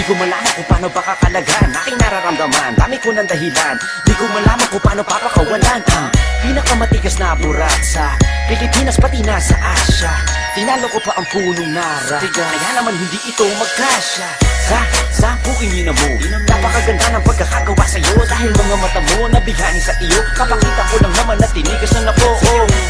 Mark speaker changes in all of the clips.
Speaker 1: ko malaman kung paano ba kakalagan aking nararamdaman, dami ko ng dahilan. Di ko malaman kung paano papakawalan ang pinakamatigas na burat sa Pilipinas pati na sa Asya. Tinalo ko pa ang punong nara, kaya naman hindi ito magkasya. Sa bukingin na mo, napakaganda ng pagkakagawa sa'yo. Dahil mga mata mo nabigani sa iyo, kapakita ko lang naman na tinigas na po.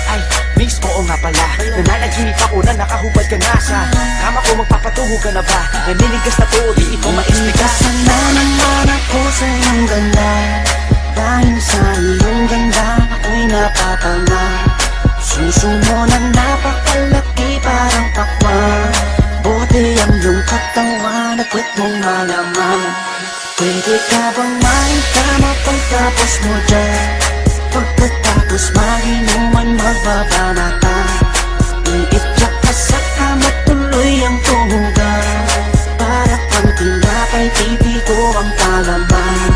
Speaker 1: Ay, miss, oo nga pala, nananaginip ako na nakahubad ka na sa kama ko. Magpapatungo ka na ba? Naninigas na to, di ito ma-explica.
Speaker 2: Sana naman ako sa iyong ganda, dahil sa iyong ganda ako'y napatanga. Suso mo na napakalaki parang pakwan, buti ang iyong katawan at kwet mong malaman. Pwede ka bang maitama pagtapos mo dyan? Pagkatapos maginuman magbabanatan, iityak ka sa kama tuloy ang tumugan. Para pang tinapay pipi ko ang palaman,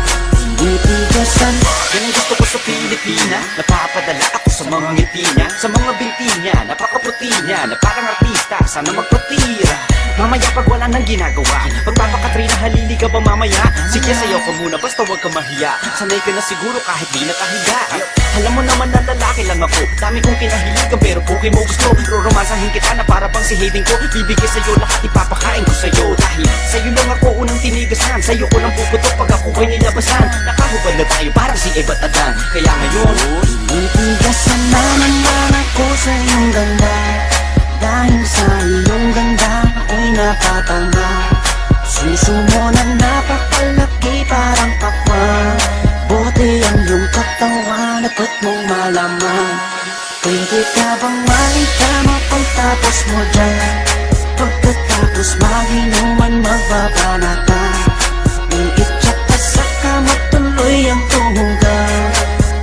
Speaker 2: tinitigasan.
Speaker 1: Yan ang gusto ko sa Pilipina, napapadala ako sa mga ngiti niya, sa mga binti niya, napakaputi niya, na parang artista, sana magpatira. Mamaya pag wala nang ginagawa, pagpapakatrina halili ka ba mamaya? Sige sayo ka muna basta wag ka mahiya, sanay ka na siguro kahit di nakahiga. Alam mo naman na lalaki lang ako, dami kong kinahiligan pero puki mo gusto. Roromansahin kita na para bang si Hayden ko, bibigay sa'yo lahat ipapakain ko sa'yo. Dahil sa'yo lang ako unang tinigasan, sa'yo ko lang puputok pag ako ay nilabasan. Nakahubad na tayo parang si Eva at Adan, kaya ngayon
Speaker 2: tinitigasan na naman ako sa iyong ganda, dahil sa iyong ganda ako'y napatanga. Suso mo na napakalaki parang pakwan, buti ang iyong katawan at kwet mong malaman. Pwede ka bang maitama pagtapos mo dyan? Pagkatapos maginuman magbabanatan, iitsak ka sa kama tuloy ang tumugan.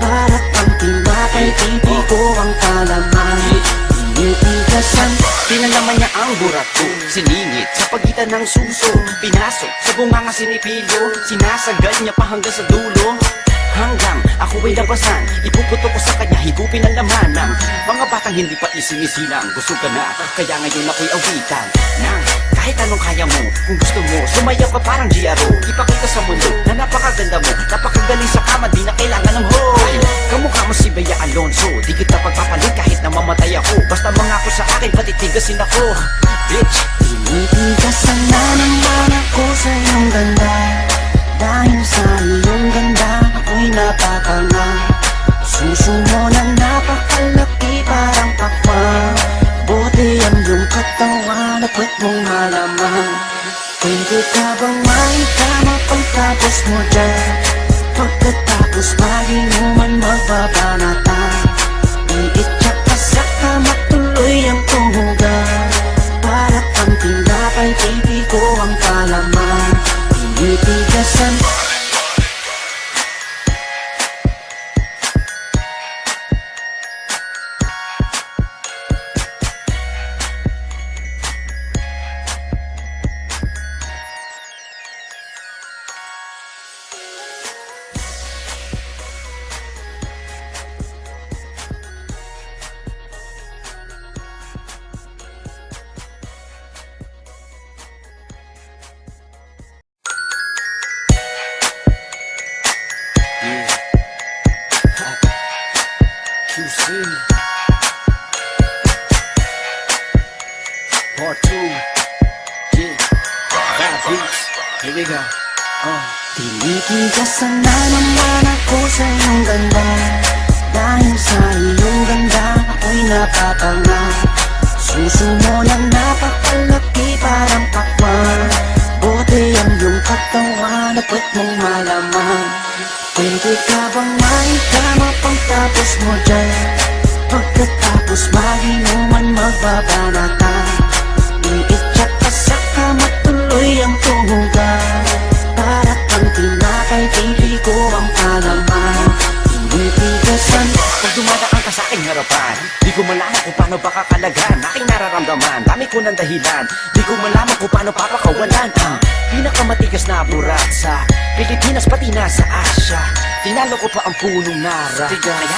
Speaker 2: Para pang tinapay pipi ko ang palaman, tinitigasan.
Speaker 1: pinalaman niya ang burat ko, siningit sa pagitan ng suso, pinasok sa bunganga sinipilyo, sinasagal niya pa hanggang sa dulo. Hanggang ako ay labasan, ipuputo ko sa kanya, higupin ang laman ng mga batang hindi pa isinisilang. Gusto ka na, kaya ngayon ako'y awitan ng kahit anong kaya mo. Kung gusto mo, sumayaw ka parang GRO, ipakita sa mundo na napakaganda mo, napakagaling sa kama, di na kailangan ng hoe. Kamukha mo si Bea Alonso, di kita pagpapalit kahit na mamatay ako. Basta mangako sa akin, patitigasin ako, bitch.
Speaker 2: Tinitigasan na naman ako sa iyong ganda, dahil sa iyong ganda ako'y napatanga. Suso mo na napakalaki parang pakwan, buti ang iyong katawan at kwet mong malaman. Pwede ka bang maitama pagtapos mo dyan? Pagkatapos maginuman magbabanatan, iitsak ka sa kama tuloy ang tumugan. Para pang tinapay pipi ko ang palaman, tinitigasan.
Speaker 1: QC Part 2, yeah, bad beats, here we go.
Speaker 2: Tinitigasan na naman ako sa iyong ganda, dahil sa iyong ganda ako'y napatanga. Suso mo na napakalaki parang pakwan, buti ang iyong katawan at kwet mong malaman. Pwede ka bang maitama pagtapos mo dyan? Pagkatapos maginuman magbabanatan, iitsak ka sa kama tuloy ang tumugan. Para pang tinapay pipi ko ang palaman, tinitigasan.
Speaker 1: Pag dumadaan ka sa aking harapan, di ko malaman kung paano ba kakalagan aking nararamdaman, dami ko ng dahilan. Di ko malaman kung paano papakawalan ang pinakamatigas na burat sa Pilipinas pati na sa Asya. Tinalo ko pa ang punong nara, kaya